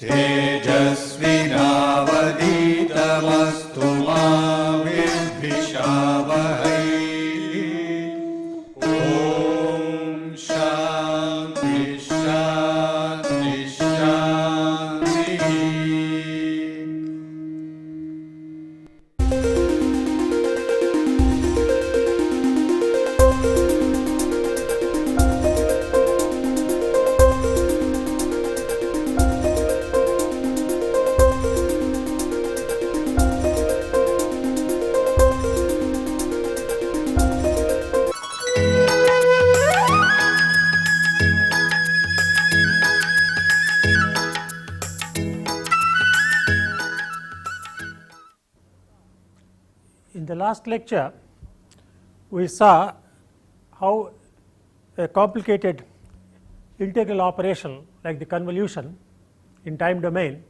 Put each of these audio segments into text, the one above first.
तेजस्विनावधीतमस्तु मा विद्विषावहै। ॐ शान्ति शान्ति शान्तिः। In the last lecture, we saw how a complicated integral operation like the convolution in time domain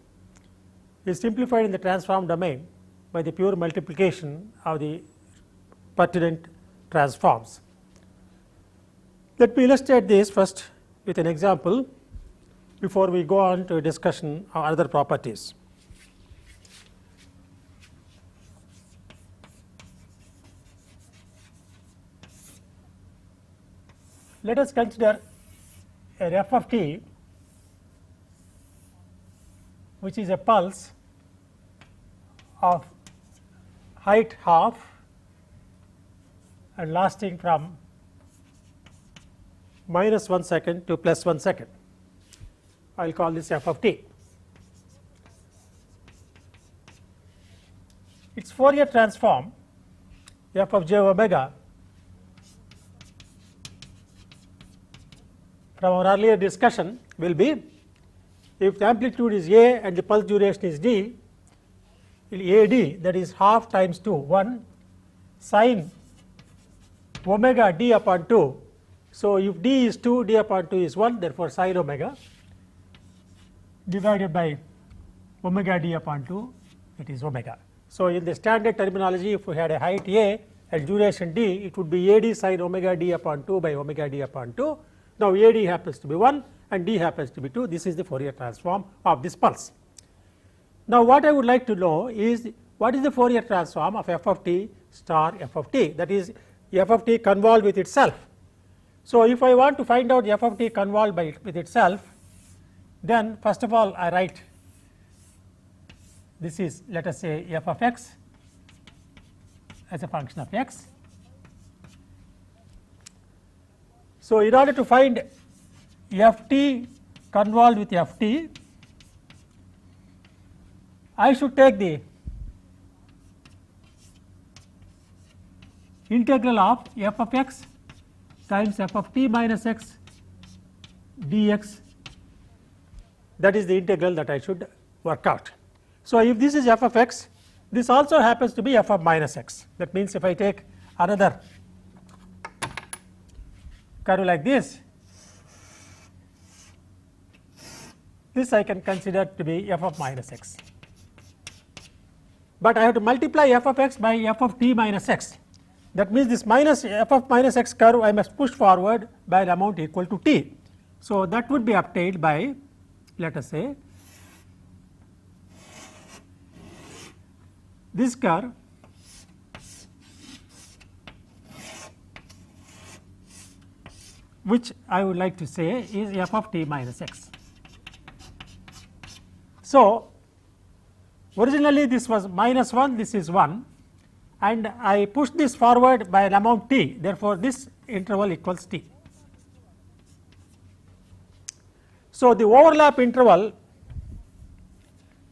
is simplified in the transform domain by the pure multiplication of the pertinent transforms. Let me illustrate this first with an example before we go on to a discussion of other properties. Let us consider a f of t which is a pulse of height half and lasting from minus 1 second to plus 1 second. I will call this f of t. Its Fourier transform f of j omega from our earlier discussion will be, if the amplitude is a and the pulse duration is d, AD, that is half times 2, 1 sin omega d upon 2. So, if d is 2, d upon 2 is 1, therefore, sin omega divided by omega d upon 2, it is omega. So, in the standard terminology, if we had a height a and duration d, it would be AD sin omega d upon 2 by omega d upon 2. Now, AD happens to be 1 and d happens to be 2. This is the Fourier transform of this pulse. Now, what I would like to know is what is the Fourier transform of f of t star f of t, that is f of t convolved with itself. So, if I want to find out f of t convolved with itself, then first of all I write this is, let us say, f of x as a function of x. So, in order to find f t convolved with f t, I should take the integral of f of x times f of t minus x dx, that is the integral that I should work out. So, if this is f of x, this also happens to be f of minus x. That means, if I take another curve like this I can consider to be f of minus x, but I have to multiply f of x by f of t minus x. That means, this minus f of minus x curve I must push forward by an amount equal to t. So, that would be obtained by, let us say, this curve which I would like to say is f of t minus x. So, originally this was minus 1, this is 1, and I push this forward by an amount t, therefore, this interval equals t. So, the overlap interval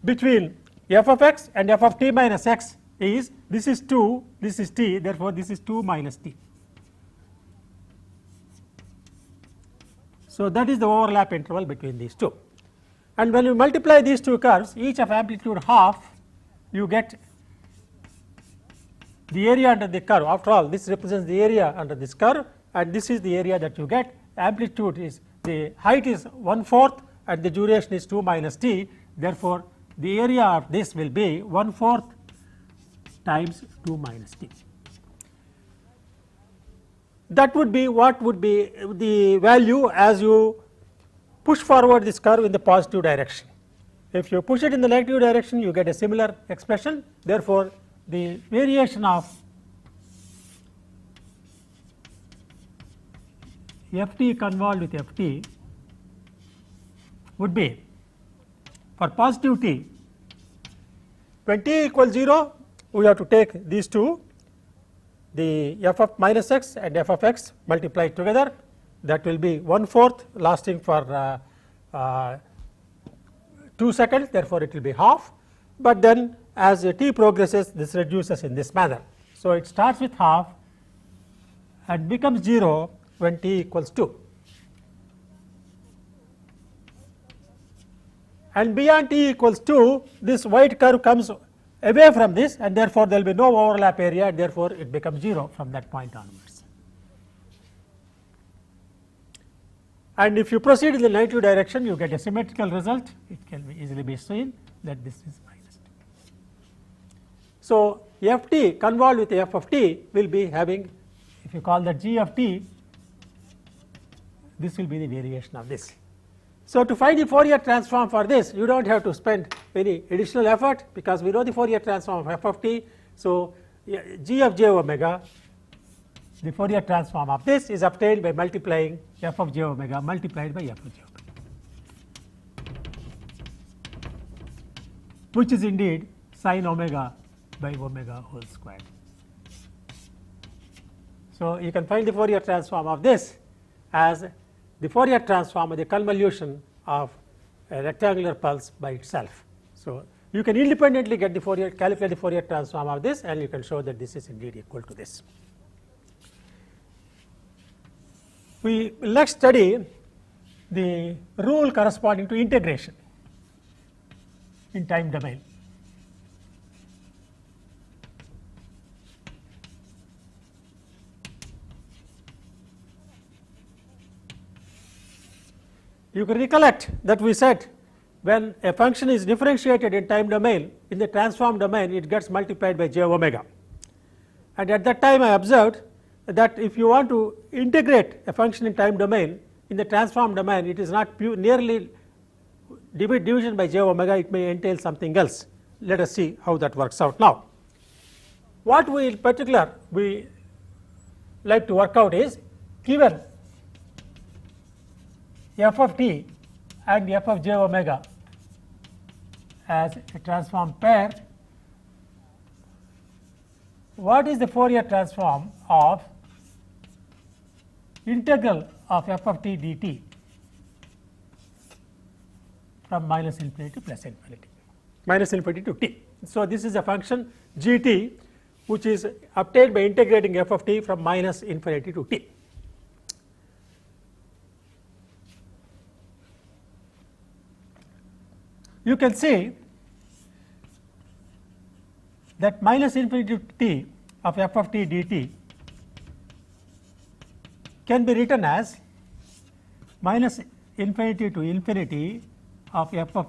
between f of x and f of t minus x is, this is 2, this is t, therefore, this is 2 minus t. So, that is the overlap interval between these two, and when you multiply these two curves, each of amplitude half, you get the area under the curve. After all, this represents the area under this curve, and this is the area that you get. Amplitude is, the height is 1/4 and the duration is 2 minus t, therefore, the area of this will be 1/4 times 2 minus t. That would be what would be the value as you push forward this curve in the positive direction. If you push it in the negative direction, you get a similar expression. Therefore, the variation of ft convolved with ft would be, for positive t, when t equals 0, we have to take these two, the f of minus x and f of x multiplied together, that will be 1/4 lasting for 2 seconds, therefore, it will be half, but then as t progresses this reduces in this manner. So, it starts with half and becomes 0 when t equals 2, and beyond t equals 2 this white curve comes away from this, and therefore, there will be no overlap area, and therefore, it becomes 0 from that point onwards. And if you proceed in the negative direction, you get a symmetrical result. It can be easily be seen that this is minus 2. So, f t convolved with f of t will be having, if you call that g of t, this will be the variation of this. So, to find the Fourier transform for this, you do not have to spend any additional effort, because we know the Fourier transform of f of t. So, g of j omega, the Fourier transform of this is obtained by multiplying f of j omega multiplied by f of j omega, which is indeed sin omega by omega whole squared. So, you can find the Fourier transform of this as the Fourier transform of the convolution of a rectangular pulse by itself. So, you can independently get the Fourier, calculate the Fourier transform of this, and you can show that this is indeed equal to this. We will next study the rule corresponding to integration in time domain. You can recollect that we said when a function is differentiated in time domain, in the transform domain it gets multiplied by j omega, and at that time I observed that if you want to integrate a function in time domain, in the transform domain it is not nearly division by j omega, it may entail something else. Let us see how that works out now. What we in particular we like to work out is, given f of t and f of j omega as a transform pair, what is the Fourier transform of integral of f of t dt from minus infinity to plus infinity, minus infinity to t. So, this is a function g t which is obtained by integrating f of t from minus infinity to t. You can see that minus infinity to t of f of t dt can be written as minus infinity to infinity of f of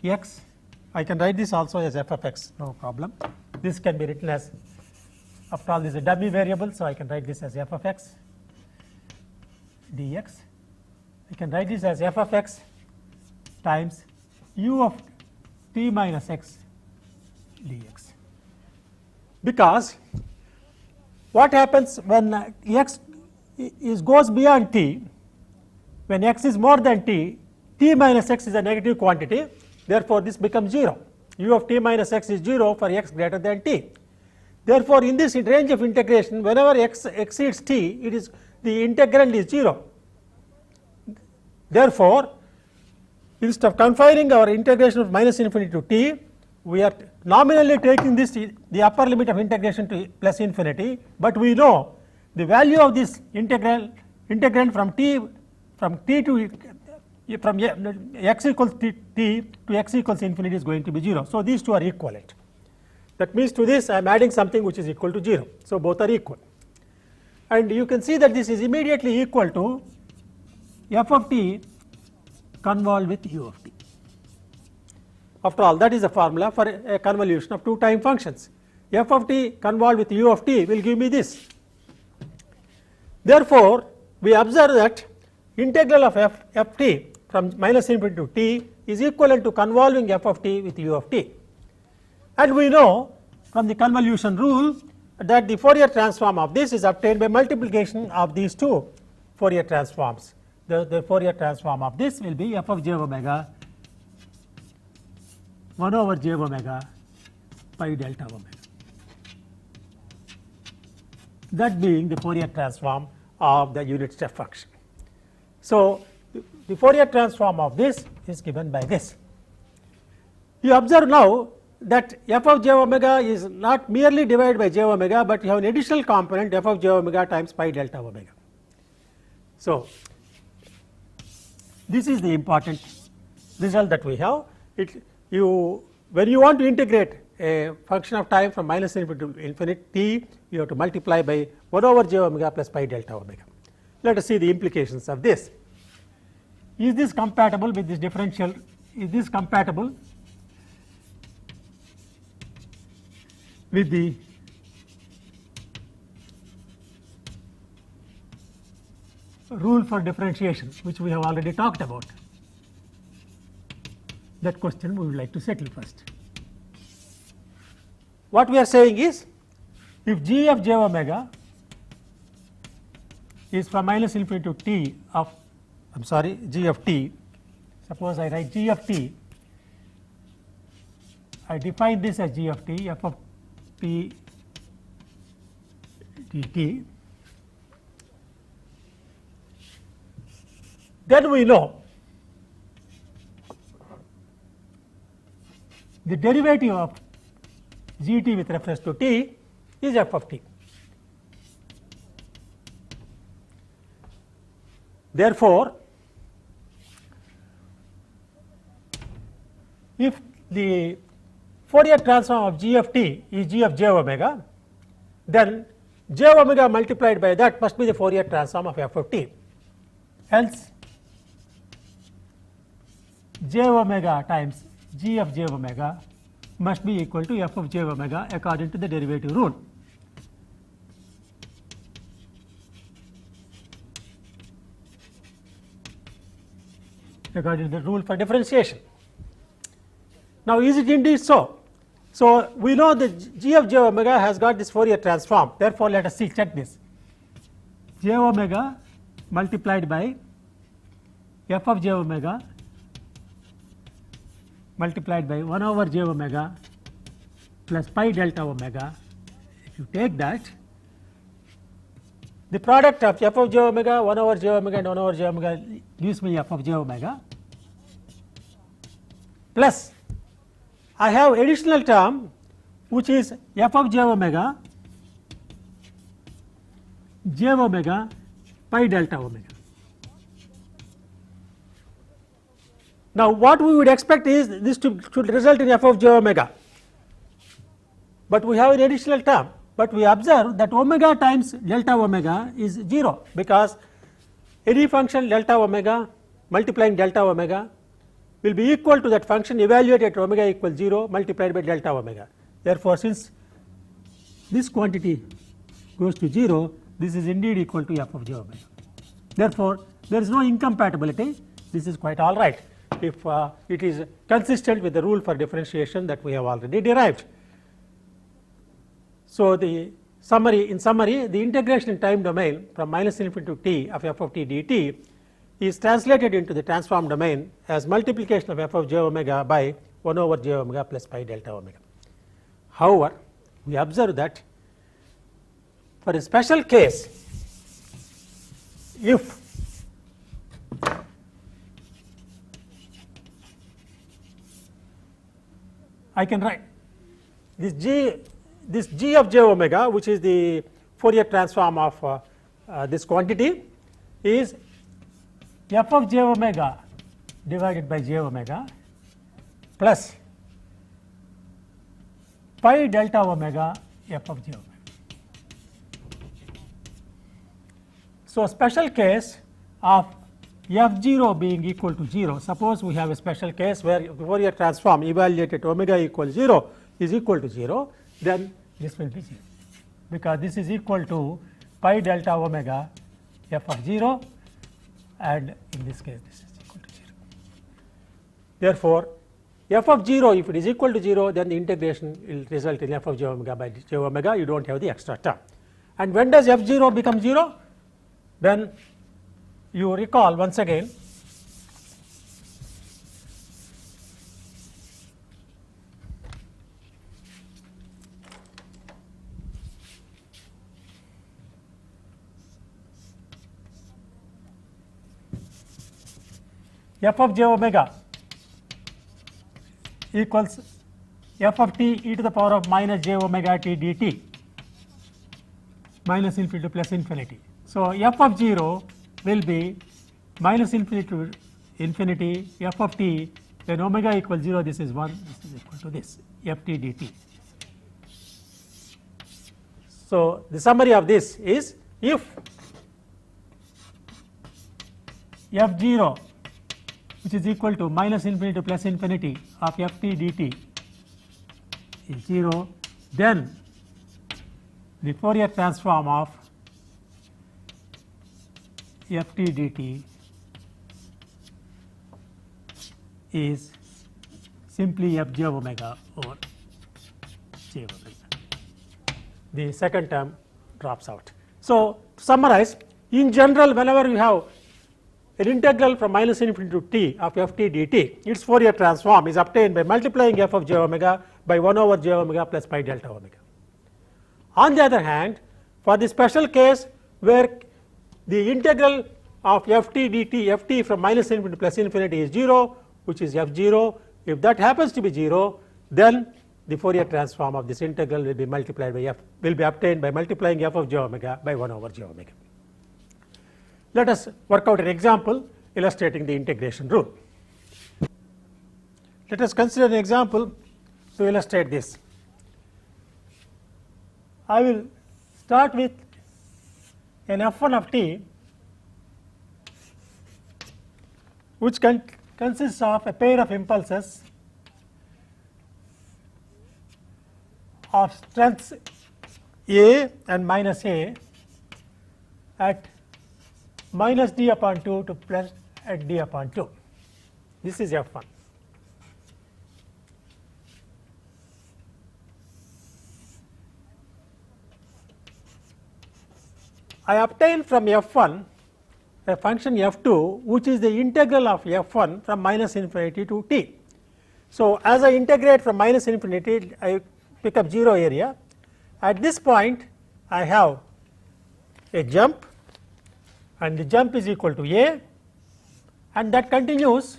x. I can write this also as f of x, no problem. This can be written as, after all this is a dummy variable, so I can write this as f of x dx. I can write this as f of x times u of t minus x dx, because what happens when x goes beyond t, when x is more than t, t minus x is a negative quantity, therefore, this becomes 0. U of t minus x is 0 for x greater than t. Therefore, in this range of integration, whenever x exceeds t, it is the integrand is 0. Therefore, instead of confining our integration of minus infinity to t, we are nominally taking this the upper limit of integration to plus infinity, but we know the value of this integrand from t to from x equals t to x equals infinity is going to be 0. So, these two are equivalent. That means to this I am adding something which is equal to 0. So, both are equal, and you can see that this is immediately equal to f of t convolved with u of t. After all, that is the formula for a convolution of two time functions. F of t convolved with u of t will give me this. Therefore, we observe that integral of f t from minus infinity to t is equivalent to convolving f of t with u of t. And we know from the convolution rule that the Fourier transform of this is obtained by multiplication of these two Fourier transforms. The Fourier transform of this will be f of j omega 1 over j omega pi delta omega, that being the Fourier transform of the unit step function. So, the Fourier transform of this is given by this. You observe now that f of j omega is not merely divided by j omega, but you have an additional component f of j omega times pi delta omega. So, this is the important result that we have. When you want to integrate a function of time from minus infinity to infinite t, you have to multiply by 1 over j omega plus pi delta omega. Let us see the implications of this. Is this compatible with this differential? Is this compatible with the rule for differentiation, which we have already talked about? That question we would like to settle first. What we are saying is, if g of j omega is from minus infinity to t of, I am sorry, g of t, suppose I write g of t, I define this as g of t, f of t dt, then we know the derivative of gt with reference to t is f of t. Therefore, if the Fourier transform of g of t is g of j omega, then j omega multiplied by that must be the Fourier transform of f of t. Else, j omega times g of j omega must be equal to f of j omega according to the derivative rule. According to the rule for differentiation. Now, is it indeed so? So, we know that g of j omega has got this Fourier transform. Therefore, let us see, check this. J omega multiplied by f of j omega multiplied by 1 over j omega plus pi delta omega. If you take that, the product of f of j omega, 1 over j omega and 1 over j omega gives me f of j omega, plus I have additional term which is f of j omega pi delta omega. Now, what we would expect is this should result in f of j omega, but we have an additional term, but we observe that omega times delta omega is 0, because any function delta omega multiplying delta omega will be equal to that function evaluated at omega equals 0 multiplied by delta omega. Therefore, since this quantity goes to 0, this is indeed equal to f of j omega. Therefore, there is no incompatibility. This is quite all right if it is consistent with the rule for differentiation that we have already derived. So, the summary, in summary, the integration in time domain from minus infinity to t of f of t dt is translated into the transform domain as multiplication of f of j omega by 1 over j omega plus pi delta omega. However, we observe that for a special case, if I can write this g of j omega, which is the Fourier transform of this quantity, is f of j omega divided by j omega plus pi delta omega f of j omega. So, a special case of f0 being equal to 0, suppose we have a special case where Fourier transform evaluated at omega equals 0 is equal to 0, then this will be 0, because this is equal to pi delta omega f of 0, and in this case this is equal to 0. Therefore, f of 0 if it is equal to 0, then the integration will result in f of j omega by j omega, you do not have the extra term. And when does f 0 become 0? When you recall once again f of j omega equals f of t e to the power of minus j omega t dt minus infinity to plus infinity. So, f of 0 will be minus infinity to infinity f of t, when omega equals 0, this is 1, this is equal to this f t dt. So, the summary of this is, if f 0 which is equal to minus infinity to plus infinity of f t dt is 0, then the Fourier transform of f t dt is simply f j omega over j omega. The second term drops out. So, to summarize, in general, whenever you have an integral from minus infinity to t of f t dt, its Fourier transform is obtained by multiplying f of j omega by 1 over j omega plus pi delta omega. On the other hand, for the special case where the integral of f t dt f t from minus infinity to plus infinity is 0, which is f 0, if that happens to be 0, then the Fourier transform of this integral will be multiplied by f, will be obtained by multiplying f of j omega by 1 over j omega. Let us work out an example illustrating the integration rule. Let us consider an example to illustrate this. I will start with an f1 of t which consists of a pair of impulses of strengths a and minus a at minus d upon 2 to plus at d upon 2. This is f1. I obtain from f1 a function f2 which is the integral of f1 from minus infinity to t. So, as I integrate from minus infinity, I pick up 0 area. At this point, I have a jump, and the jump is equal to a, and that continues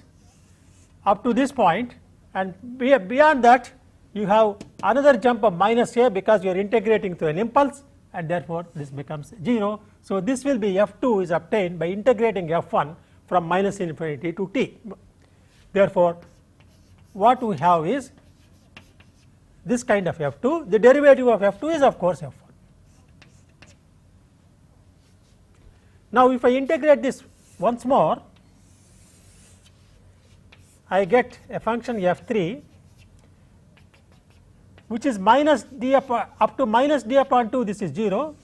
up to this point, and beyond that you have another jump of minus a because you are integrating through an impulse, and therefore this becomes 0. So, this will be f2 is obtained by integrating f1 from minus infinity to t. Therefore, what we have is this kind of f2. The derivative of f2 is of course f1. Now, if I integrate this once more, I get a function f3 which is minus d up to minus d upon 2, this is 0,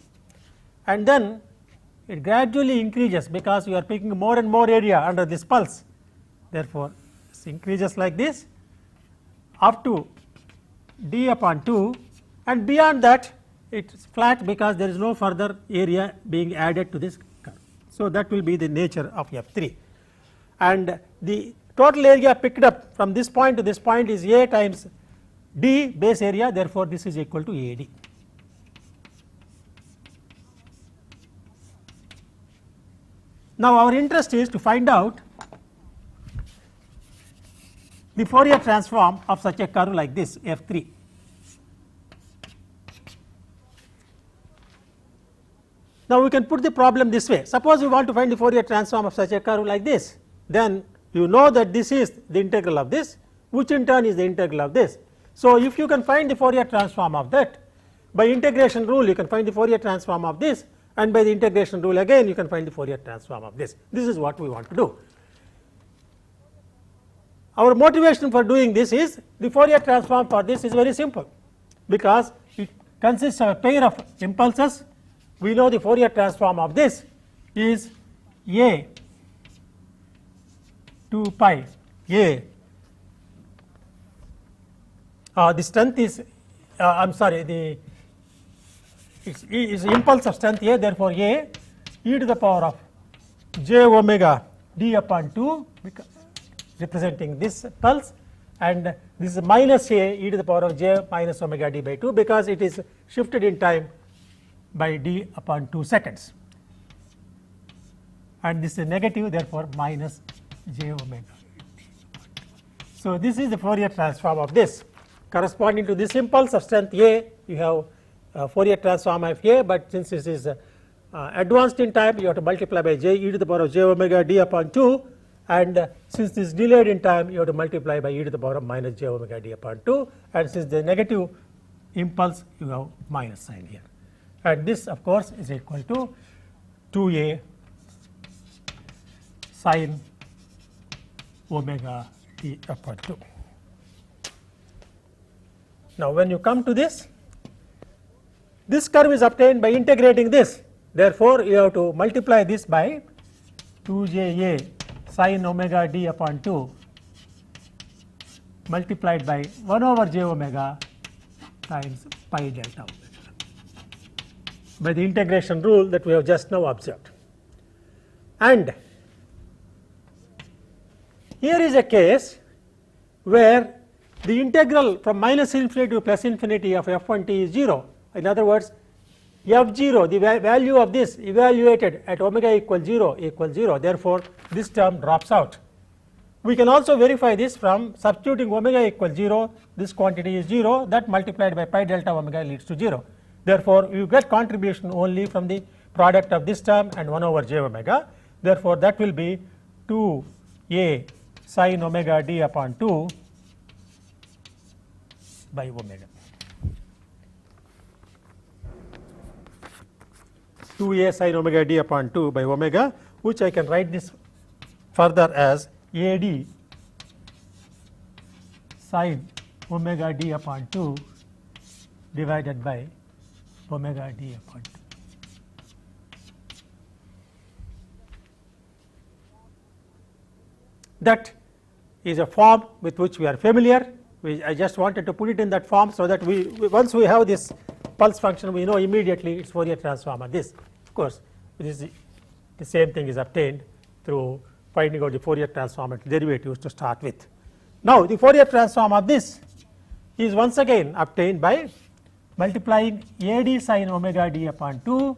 and then it gradually increases because you are picking more and more area under this pulse. Therefore, this increases like this up to d upon 2, and beyond that it is flat because there is no further area being added to this curve. So, that will be the nature of f3, and the total area picked up from this point to this point is a times d base area. Therefore, this is equal to AD. Now, our interest is to find out the Fourier transform of such a curve like this f3. Now, we can put the problem this way. Suppose we want to find the Fourier transform of such a curve like this, then you know that this is the integral of this, which in turn is the integral of this. So, if you can find the Fourier transform of that, by integration rule you can find the Fourier transform of this, and by the integration rule again you can find the Fourier transform of this. This is what we want to do. Our motivation for doing this is the Fourier transform for this is very simple, because it consists of a pair of impulses. We know the Fourier transform of this is a 2 pi a the strength is I am sorry, the is impulse of strength A, therefore A e to the power of j omega d upon 2 representing this pulse, and this is minus A e to the power of j minus omega d by 2 because it is shifted in time by d upon 2 seconds, and this is negative, therefore minus j omega. So, this is the Fourier transform of this. Corresponding to this impulse of strength A, you have Fourier transform of A, but since this is advanced in time, you have to multiply by j e to the power of j omega d upon 2, and since this is delayed in time, you have to multiply by e to the power of minus j omega d upon 2, and since the negative impulse, you have minus sign here, and this of course is equal to 2a sin omega d upon 2. Now, when you come to this curve is obtained by integrating this, therefore, you have to multiply this by 2ja sin omega d upon 2 multiplied by 1 over j omega times pi delta omega by the integration rule that we have just now observed. And here is a case where the integral from minus infinity to plus infinity of f1 t is 0. In other words, f0, the value of this evaluated at omega equals 0, therefore, this term drops out. We can also verify this from substituting omega equals 0, this quantity is 0, that multiplied by pi delta omega leads to 0. Therefore, you get contribution only from the product of this term and 1 over j omega. Therefore, that will be 2a sin omega d upon 2 by omega. 2a sin omega d upon 2 by omega, which I can write this further as ad sin omega d upon 2 divided by omega d upon 2. That is a form with which we are familiar. I just wanted to put it in that form so that once we have this pulse function, we know immediately its Fourier transform of this. Of course, the same thing is obtained through finding out the Fourier transform and derivatives to start with. Now, the Fourier transform of this is once again obtained by multiplying ad sin omega d upon 2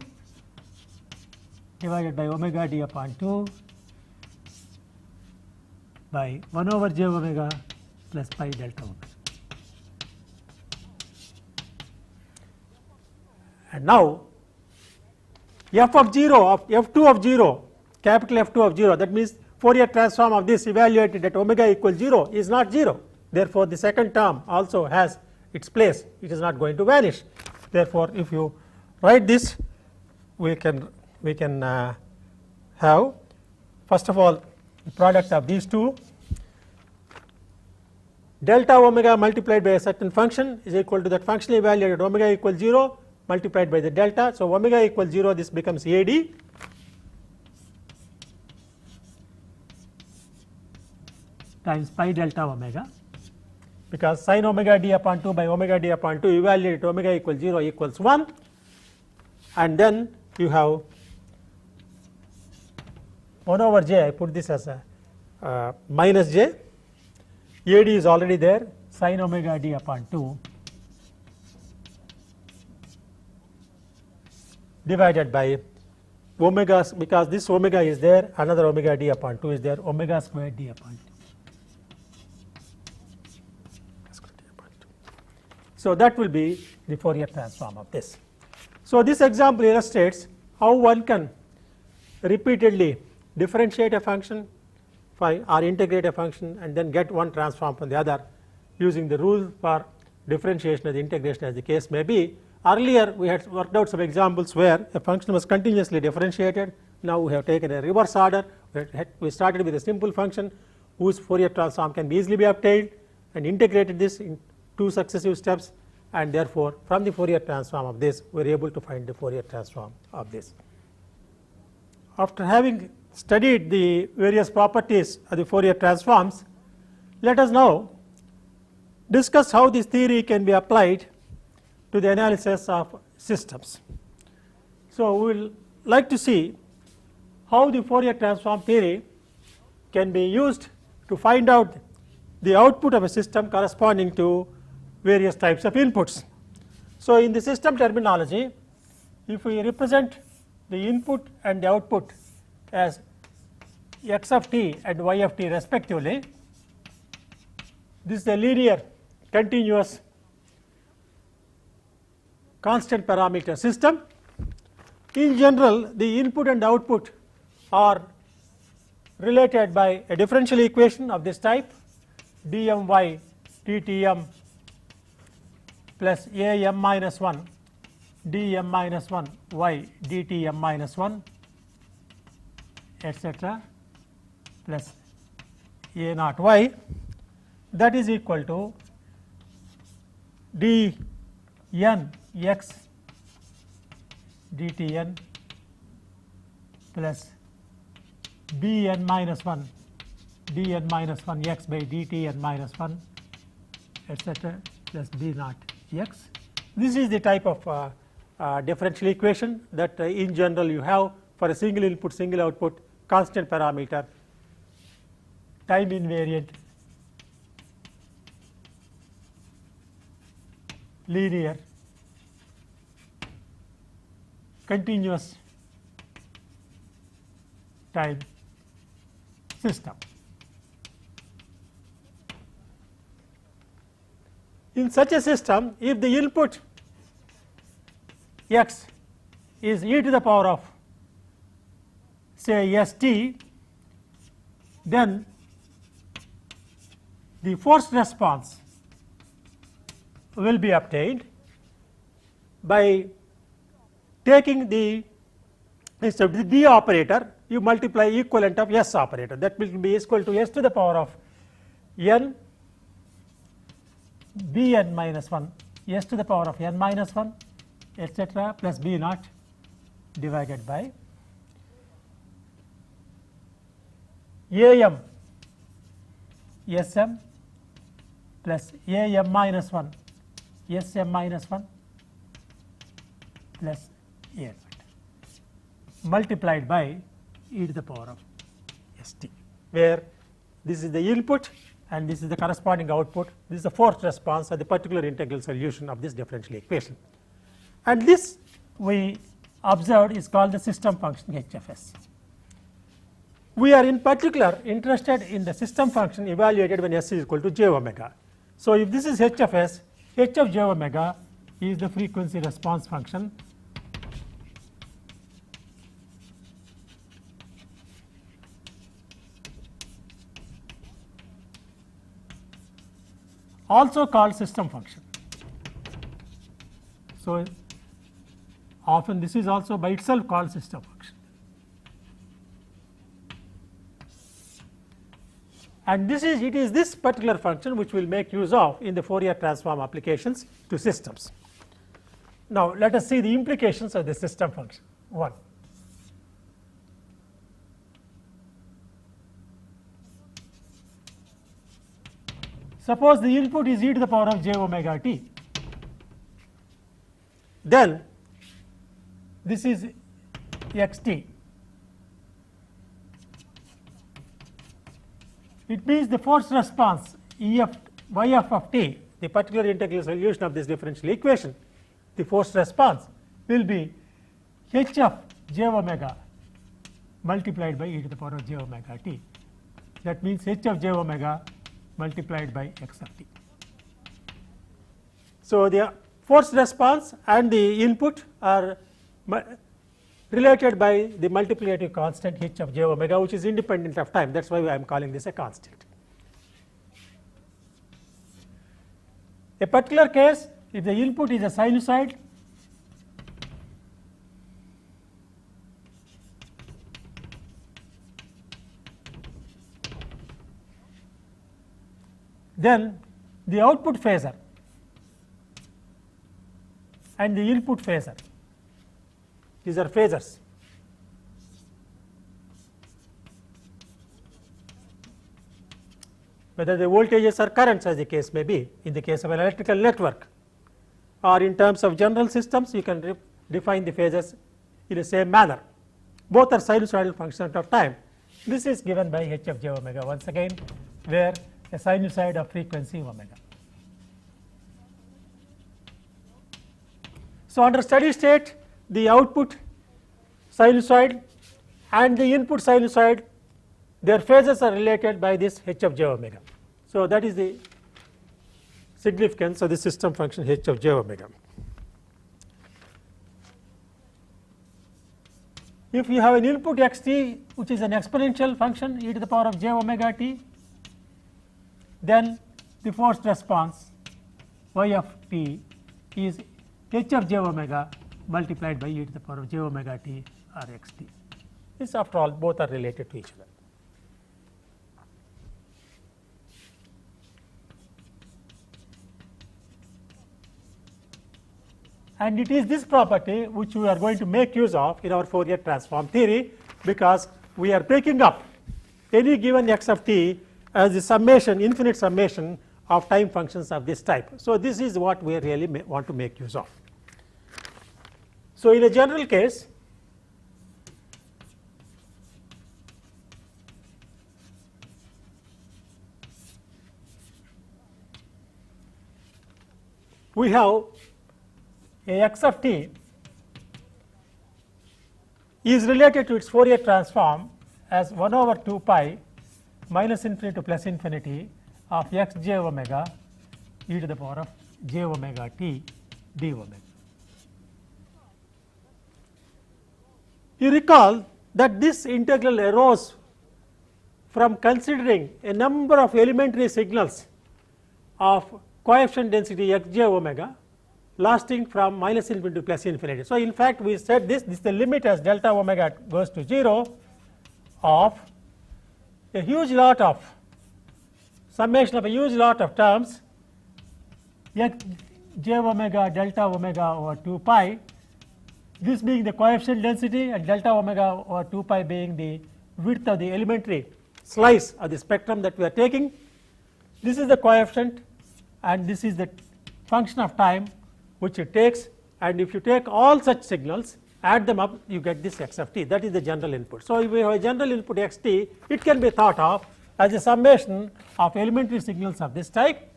divided by omega d upon 2 by 1 over j omega plus pi delta omega. And now, f of 0 of f2 of 0, capital F2 of 0, that means Fourier transform of this evaluated at omega equals 0 is not 0. Therefore, the second term also has its place, it is not going to vanish. Therefore, if you write this, we can have first of all the product of these two, delta omega multiplied by a certain function is equal to that function evaluated at omega equals 0 multiplied by the delta. So, omega equals 0, this becomes ad times pi delta omega, because sin omega d upon 2 by omega d upon 2 evaluated at omega equals 0 equals 1, and then you have 1 over j, I put this as a minus j, ad is already there, sin omega d upon 2 divided by omega, because this omega is there, another omega d upon 2 is there, omega squared d upon 2. So, that will be the Fourier transform of this. So, this example illustrates how one can repeatedly differentiate a function or integrate a function and then get one transform from the other using the rule for differentiation or the integration as the case may be. Earlier we had worked out some examples where a function was continuously differentiated. Now, we have taken a reverse order. We started with a simple function whose Fourier transform can be easily be obtained and integrated this in 2 successive steps, and therefore, from the Fourier transform of this we are able to find the Fourier transform of this. After having studied the various properties of the Fourier transforms, let us now discuss how this theory can be applied to the analysis of systems. So, we will like to see how the Fourier transform theory can be used to find out the output of a system corresponding to various types of inputs. So, in the system terminology, if we represent the input and the output as x of t and y of t respectively, this is a linear continuous constant parameter system. In general, the input and output are related by a differential equation of this type, dmy dtm plus am minus 1 dm minus 1 y dtm minus 1 etc. plus a naught y, that is equal to dn x dtn plus bn minus 1 dn minus 1 x by dtn minus 1 etc. plus b naught x. This is the type of differential equation that in general you have for a single input, single output, constant parameter, time invariant, linear, continuous time system. In such a system, if the input x is e to the power of say st, then the forced response will be obtained by taking the, instead of the d operator, you multiply equivalent of s operator, that will be equal to s to the power of n bn minus 1 s to the power of n minus 1 etc. plus b naught divided by am sm plus am minus 1 sm minus 1 plus a naught multiplied by e to the power of st, where this is the input and this is the corresponding output. This is the forced response or the particular integral solution of this differential equation, and this we observed is called the system function HFS. We are in particular interested in the system function evaluated when s is equal to j omega. So, if this is HFS, h of j omega is the frequency response function also called system function. So, often this is also by itself called system function, and this is, it is this particular function which we will make use of in the Fourier transform applications to systems. Now, let us see the implications of the system function. 1. Suppose the input is e to the power of j omega t, then this is x t. It means the forced response E f y f of t, the particular integral solution of this differential equation, the forced response will be h of j omega multiplied by e to the power of j omega t. That means h of j omega multiplied by x of t. So, the forced response and the input are related by the multiplicative constant h of j omega, which is independent of time. That is why I am calling this a constant. A particular case, if the input is a sinusoid, then the output phasor and the input phasor, these are phasors, whether the voltages or currents as the case may be in the case of an electrical network, or in terms of general systems you can define the phases in the same manner. Both are sinusoidal functions of time. This is given by h of j omega once again, where a sinusoid of frequency omega. So, under steady state the output sinusoid and the input sinusoid, their phases are related by this h of j omega. So, that is the significance of the system function h of j omega. If you have an input x t which is an exponential function e to the power of j omega t, then the forced response y of t is h of j omega multiplied by e to the power of j omega t or x t. This after all both are related to each other. And it is this property which we are going to make use of in our Fourier transform theory, because we are breaking up any given x of t as the summation, infinite summation of time functions of this type. So, this is what we really want to make use of. So, in a general case, we have a x of t is related to its Fourier transform as 1 over 2 pi minus infinity to plus infinity of x j omega e to the power of j omega t d omega. You recall that this integral arose from considering a number of elementary signals of coefficient density x j omega lasting from minus infinity to plus infinity. So, in fact, we said this is the limit as delta omega goes to 0 of a huge lot of summation of a huge lot of terms x j omega delta omega over 2 pi, this being the coefficient density and delta omega over 2 pi being the width of the elementary slice of the spectrum that we are taking. This is the coefficient and this is the function of time which it takes, and if you take all such signals, add them up, you get this x of t. That is the general input. So, if we have a general input x t, it can be thought of as a summation of elementary signals of this type,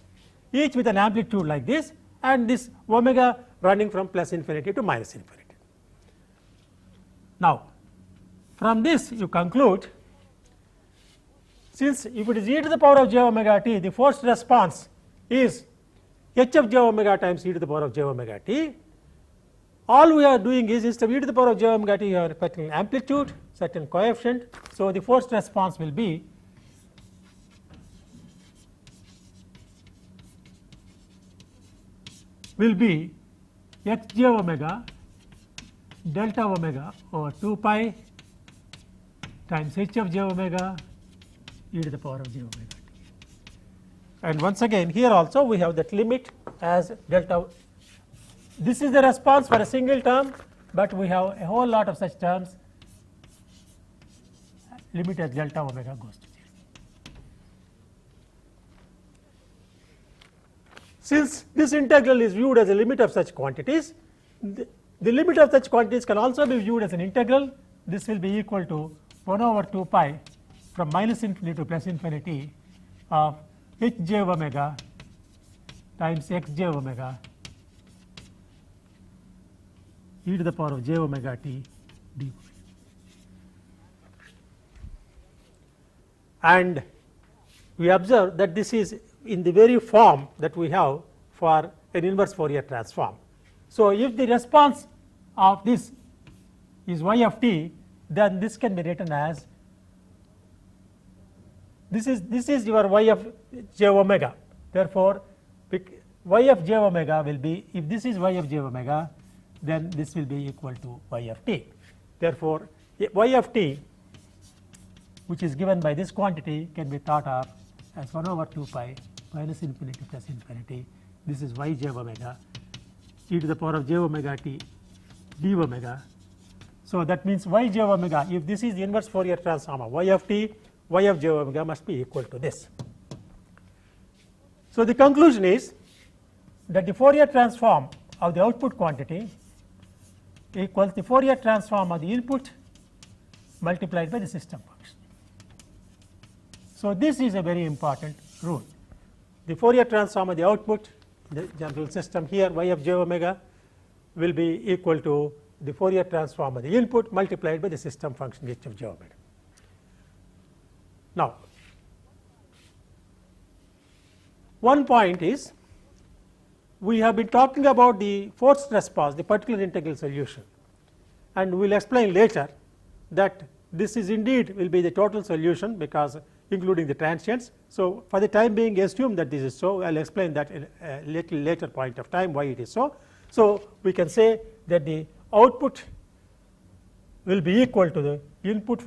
each with an amplitude like this, and this omega running from plus infinity to minus infinity. Now, from this you conclude, since if it is e to the power of j omega t, the forced response is h of j omega times e to the power of j omega t. All we are doing is instead of e to the power of j omega t, you are certain amplitude, certain coefficient. So, the forced response will be x j omega delta omega over 2 pi times h of j omega e to the power of j omega. And once again here also we have that limit as delta. This is the response for a single term, but we have a whole lot of such terms, limit as delta omega goes to 0. Since this integral is viewed as a limit of such quantities, the limit of such quantities can also be viewed as an integral. This will be equal to 1 over 2 pi from minus infinity to plus infinity of h j omega times x j omega e to the power of j omega t d. And we observe that this is in the very form that we have for an inverse Fourier transform. So, if the response of this is y of t, then this can be written as this is your y of j omega. Therefore, y of j omega will be, if this is y of j omega, then this will be equal to y of t. Therefore, y of t which is given by this quantity can be thought of as 1 over 2 pi minus infinity plus infinity. This is y j omega e to the power of j omega t d omega. So, that means y j omega, if this is the inverse Fourier transform of y of t, y of j omega must be equal to this. So, the conclusion is that the Fourier transform of the output quantity equals the Fourier transform of the input multiplied by the system function. So, this is a very important rule. The Fourier transform of the output, the general system here y of j omega will be equal to the Fourier transform of the input multiplied by the system function h of j omega. Now, one point is we have been talking about the forced response, the particular integral solution, and we will explain later that this is indeed will be the total solution because including the transients. So, for the time being assume that this is so. I will explain that in a little later point of time why it is so. So, we can say that the output will be equal to the output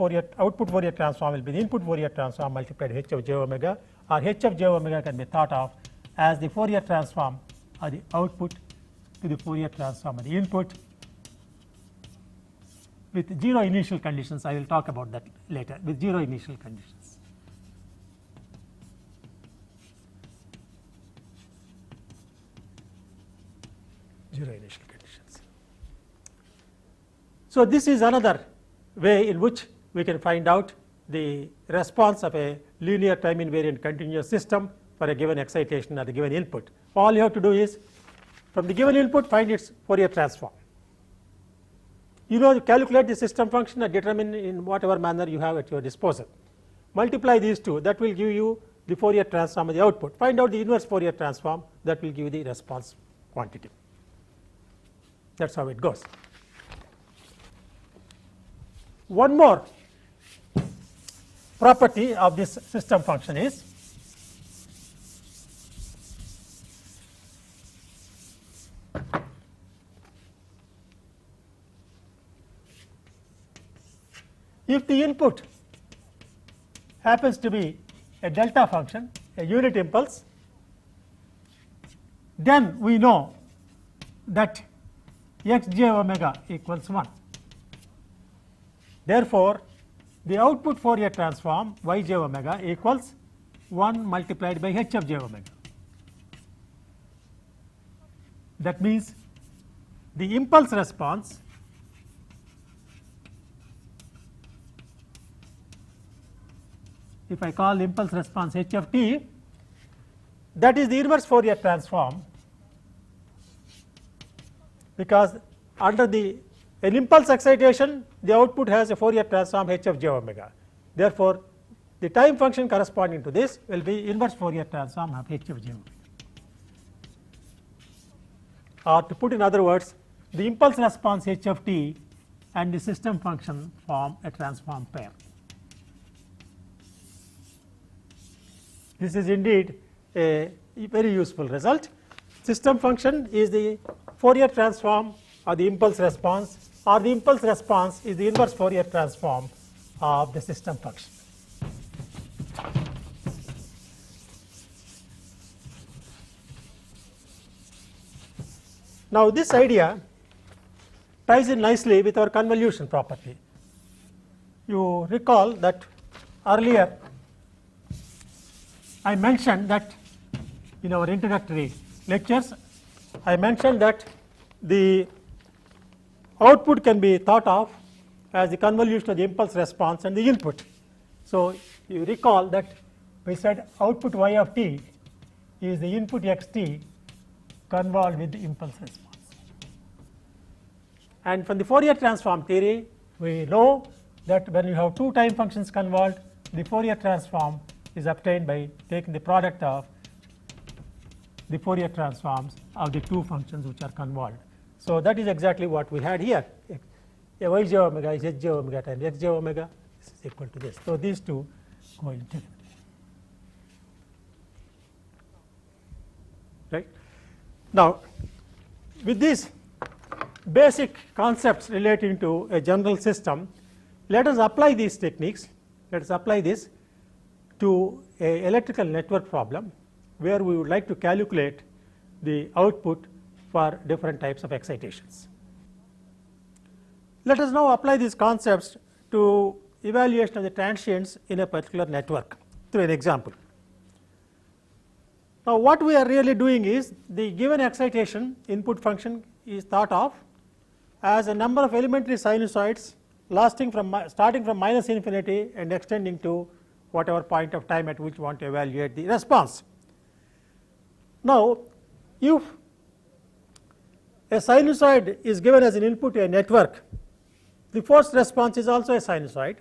Fourier transform will be the input Fourier transform multiplied h of j omega, or h of j omega can be thought of as the Fourier transform of the output to the Fourier transform of the input with 0 initial conditions. I will talk about that later with 0 initial conditions. Initial conditions. So, this is another way in which we can find out the response of a linear time invariant continuous system for a given excitation or the given input. All you have to do is from the given input find its Fourier transform. You calculate the system function and determine in whatever manner you have at your disposal. Multiply these two, that will give you the Fourier transform of the output. Find out the inverse Fourier transform, that will give you the response quantity. That is how it goes. One more property of this system function is if the input happens to be a delta function, a unit impulse, then we know that x j omega equals 1. Therefore, the output Fourier transform y j omega equals 1 multiplied by h of j omega. That means the impulse response if I call impulse response h of t, that is the inverse Fourier transform, because under an impulse excitation the output has a Fourier transform h of j omega. Therefore, the time function corresponding to this will be inverse Fourier transform of h of j omega. Or to put in other words, the impulse response h of t and the system function form a transform pair. This is indeed a very useful result. System function is the Fourier transform of the impulse response, or the impulse response is the inverse Fourier transform of the system function. Now, this idea ties in nicely with our convolution property. You recall that earlier I mentioned that in our introductory lectures, I mentioned that the output can be thought of as the convolution of the impulse response and the input. So, you recall that we said output y of t is the input x t convolved with the impulse response. And from the Fourier transform theory, we know that when you have two time functions convolved, the Fourier transform is obtained by taking the product of the Fourier transforms of the two functions which are convolved. So, that is exactly what we had here. Y j omega is h j omega times x j omega, this is equal to this. So, these two go together. Right. Now, with these basic concepts relating to a general system, let us apply these techniques. Let us apply this to a electrical network problem where we would like to calculate the output for different types of excitations. Let us now apply these concepts to evaluation of the transients in a particular network through an example. Now, what we are really doing is the given excitation input function is thought of as a number of elementary sinusoids lasting from starting from minus infinity and extending to whatever point of time at which you want to evaluate the response. Now, if a sinusoid is given as an input to a network, the forced response is also a sinusoid,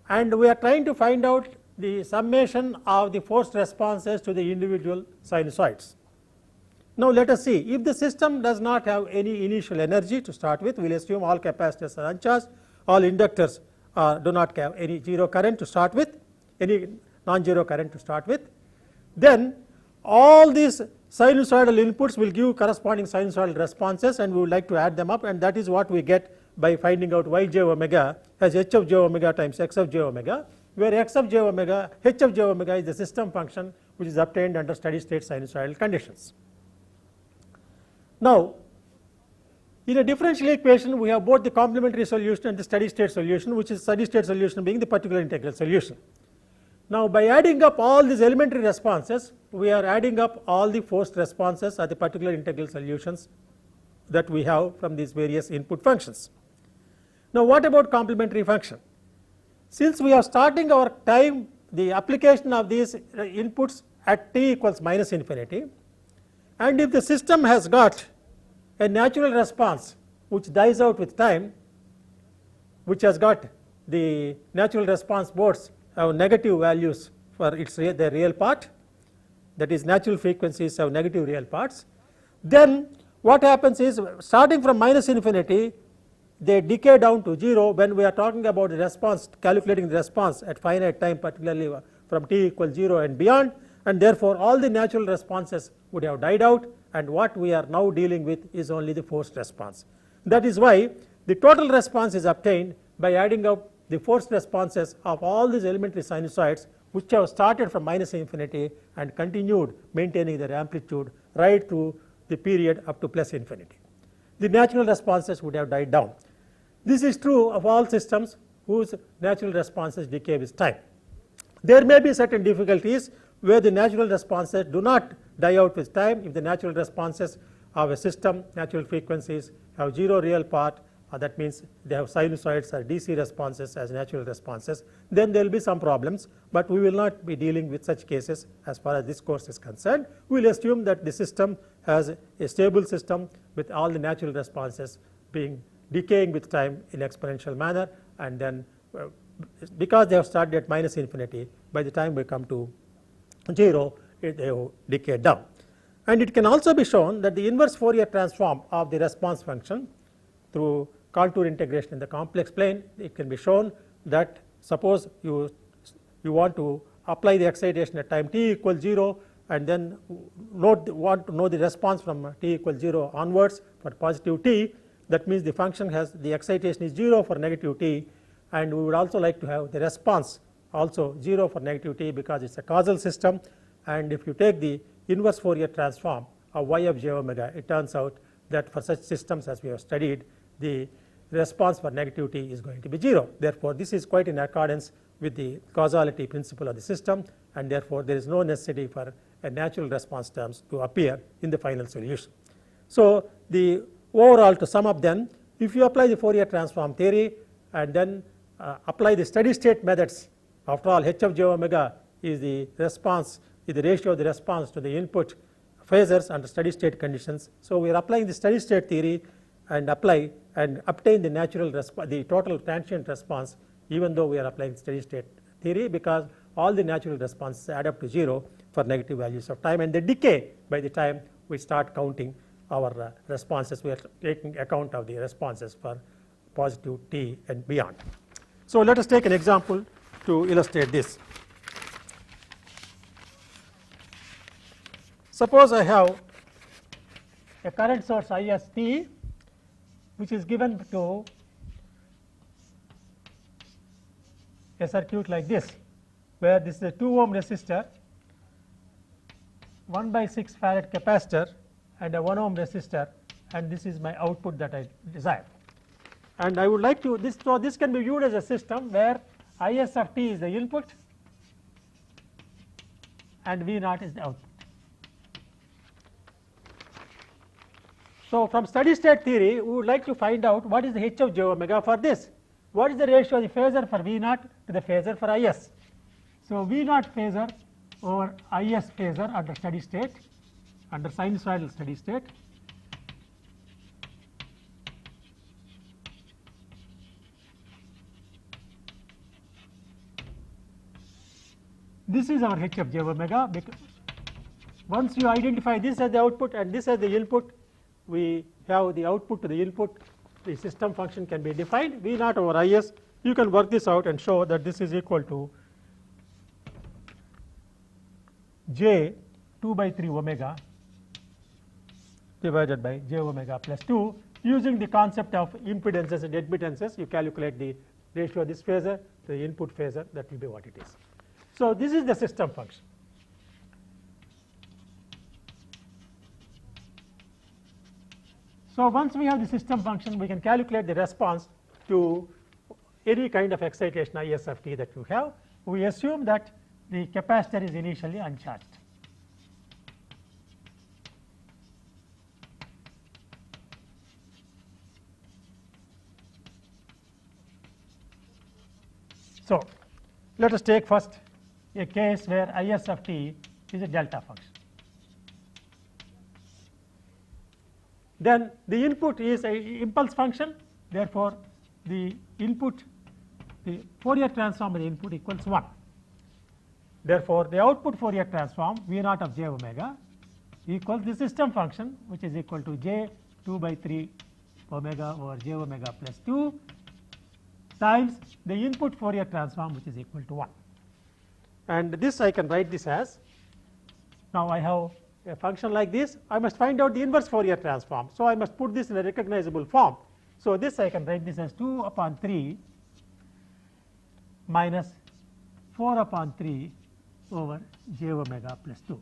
and we are trying to find out the summation of the forced responses to the individual sinusoids. Now, let us see, if the system does not have any initial energy to start with, we will assume all capacitors are uncharged, all inductors do not have any zero current to start with, any non-zero current to start with, then all these sinusoidal inputs will give corresponding sinusoidal responses, and we would like to add them up, and that is what we get by finding out y j omega as h of j omega times x of j omega, where x of j omega, h of j omega is the system function which is obtained under steady state sinusoidal conditions. Now, in a differential equation we have both the complementary solution and the steady state solution, which is steady state solution being the particular integral solution. Now, by adding up all these elementary responses, we are adding up all the forced responses at the particular integral solutions that we have from these various input functions. Now, what about complementary function? Since we are starting our time, the application of these inputs at t equals minus infinity, and if the system has got a natural response which dies out with time, which has got the natural response modes have negative values for its their real part, that is natural frequencies have negative real parts, then what happens is, starting from minus infinity they decay down to 0 when we are talking about the response, calculating the response at finite time, particularly from t equals 0 and beyond, and therefore all the natural responses would have died out, and what we are now dealing with is only the forced response. That is why the total response is obtained by adding up the forced responses of all these elementary sinusoids which have started from minus infinity and continued maintaining their amplitude right through the period up to plus infinity. The natural responses would have died down. This is true of all systems whose natural responses decay with time. There may be certain difficulties where the natural responses do not die out with time. If the natural responses of a system, natural frequencies have 0 real part, that means they have sinusoids or DC responses as natural responses, then there will be some problems, but we will not be dealing with such cases as far as this course is concerned. We will assume that the system has a stable system with all the natural responses being decaying with time in exponential manner, and then because they have started at minus infinity, by the time we come to 0 they have decayed down. And it can also be shown that the inverse Fourier transform of the response function through contour integration in the complex plane, it can be shown that suppose you want to apply the excitation at time t equals 0 and then want to know the response from t equals 0 onwards for positive t, that means the function has the excitation is 0 for negative t, and we would also like to have the response also 0 for negative t because it is a causal system. And if you take the inverse Fourier transform of y of j omega, it turns out that for such systems as we have studied, the response for negative t is going to be 0. Therefore, this is quite in accordance with the causality principle of the system, and therefore there is no necessity for a natural response terms to appear in the final solution. So, the overall, to sum up then, if you apply the Fourier transform theory and then apply the steady state methods, after all h of j omega is the response, is the ratio of the response to the input phasors under steady state conditions. So, we are applying the steady state theory and apply and obtain the natural the total transient response, even though we are applying steady state theory, because all the natural responses add up to 0 for negative values of time, and they decay by the time we start counting our responses. We are taking account of the responses for positive t and beyond. So, let us take an example to illustrate this. Suppose I have a current source IST which is given to a circuit like this, where this is a 2 ohm resistor, 1/6 farad capacitor and a 1 ohm resistor, and this is my output that I desire. And I would like to so this can be viewed as a system where Is of t is the input and V naught is the output. So, from steady state theory we would like to find out what is the h of j omega for this. What is the ratio of the phasor for V naught to the phasor for Is? So, V naught phasor over Is phasor under steady state, under sinusoidal steady state. This is our h of j omega, because once you identify this as the output and this as the input, we have the output to the input, the system function can be defined V naught over Is. You can work this out and show that this is equal to j 2 by 3 omega divided by j omega plus 2. Using the concept of impedances and admittances, you calculate the ratio of this phasor to the input phasor, that will be what it is. So, this is the system function. So, once we have the system function, we can calculate the response to any kind of excitation Is of t that you have. We assume that the capacitor is initially uncharged. So, let us take first a case where Is of t is a delta function. Then the input is a impulse function, therefore, the input, the Fourier transform of the input equals 1. Therefore, the output Fourier transform V naught of j omega equals the system function, which is equal to j 2 by 3 omega over j omega plus 2 times the input Fourier transform, which is equal to 1. And this I can write this as, now I have a function like this, I must find out the inverse Fourier transform. So, I must put this in a recognizable form. So, this I can write this as 2 upon 3 minus 4 upon 3 over j omega plus 2.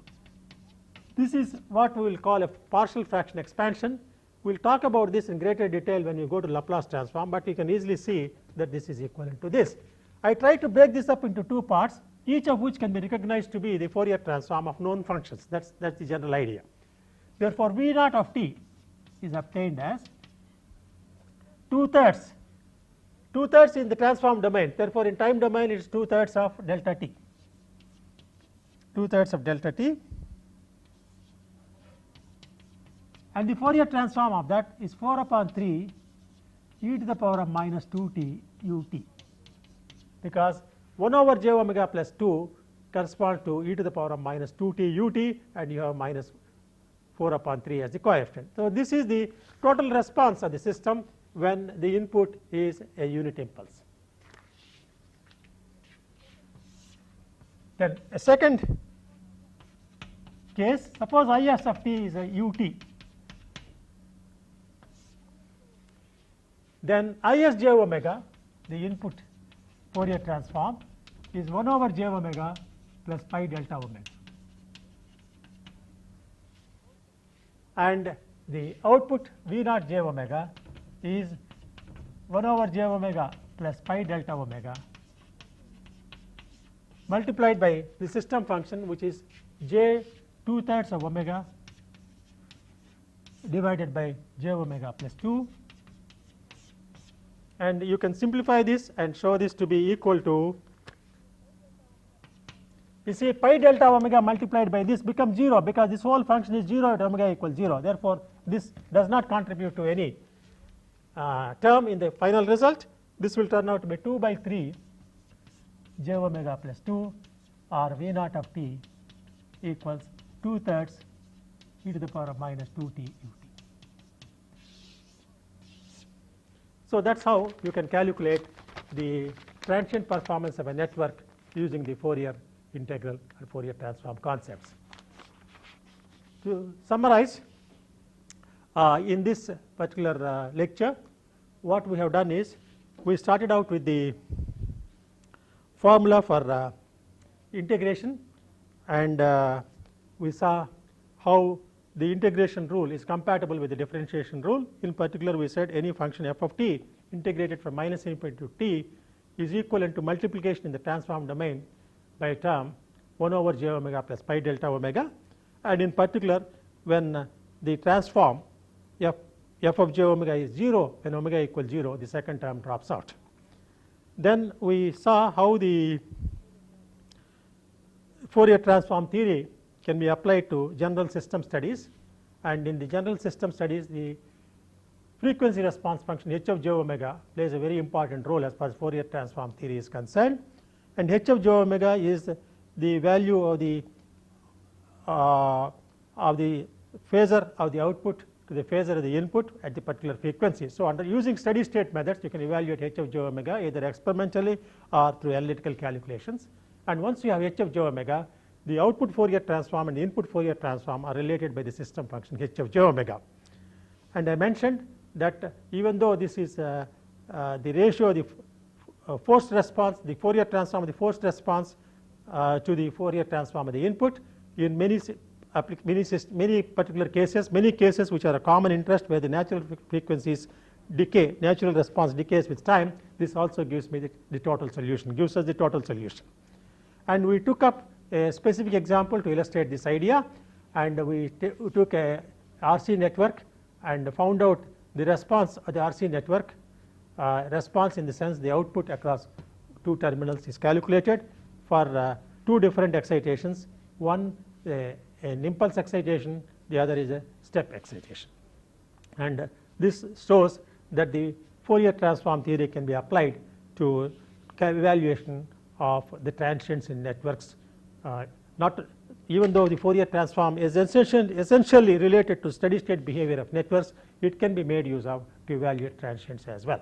This is what we will call a partial fraction expansion. We will talk about this in greater detail when you go to Laplace transform, but you can easily see that this is equivalent to this. I try to break this up into two parts, each of which can be recognized to be the Fourier transform of known functions. That's the general idea. Therefore, V naught of t is obtained as 2/3 in the transform domain. Therefore, in time domain it is 2/3 of delta t, 2/3 of delta t, and the Fourier transform of that is 4 upon 3 e to the power of minus 2t ut, because 1 over j omega plus 2 corresponds to e to the power of minus 2t ut, and you have minus 4 upon 3 as the coefficient. So, this is the total response of the system when the input is a unit impulse. Then a second case, suppose Is of t is a ut, then Is j omega, the input Fourier transform, is 1 over j omega plus pi delta omega, and the output V naught j omega is 1 over j omega plus pi delta omega multiplied by the system function, which is j 2/3 of omega divided by j omega plus 2, and you can simplify this and show this to be equal to, you see, pi delta omega multiplied by this becomes 0, because this whole function is 0 at omega equals 0. Therefore, this does not contribute to any term in the final result. This will turn out to be 2 by 3 j omega plus 2, or V naught of t equals 2/3 e to the power of minus 2t ut. So, that is how you can calculate the transient performance of a network using the Fourier integral and Fourier transform concepts. To summarize, in this particular lecture, what we have done is, we started out with the formula for integration, and we saw how the integration rule is compatible with the differentiation rule. In particular, we said any function f of t integrated from minus infinity to t is equivalent to multiplication in the transform domain by a term 1 over j omega plus pi delta omega, and in particular when the transform f of j omega is 0, when omega equals 0, the second term drops out. Then we saw how the Fourier transform theory can be applied to general system studies, and in the general system studies the frequency response function h of j omega plays a very important role as far as Fourier transform theory is concerned, and h of j omega is the value of the phasor of the output to the phasor of the input at the particular frequency. So, under using steady state methods you can evaluate h of j omega either experimentally or through analytical calculations, and once you have h of j omega, the output Fourier transform and the input Fourier transform are related by the system function h of j omega. And I mentioned that even though this is the ratio of the forced response, the Fourier transform of the forced response to the Fourier transform of the input, in many particular cases, many cases which are a common interest where the natural frequencies decay, natural response decays with time, this also gives me the total solution, gives us the total solution. And we took up a specific example to illustrate this idea, and we took a RC network and found out the response of the RC network, response in the sense the output across two terminals is calculated for two different excitations, one an impulse excitation, the other is a step excitation. And this shows that the Fourier transform theory can be applied to evaluation of the transients in networks, not even though the Fourier transform is essentially related to steady state behavior of networks, it can be made use of to evaluate transients as well.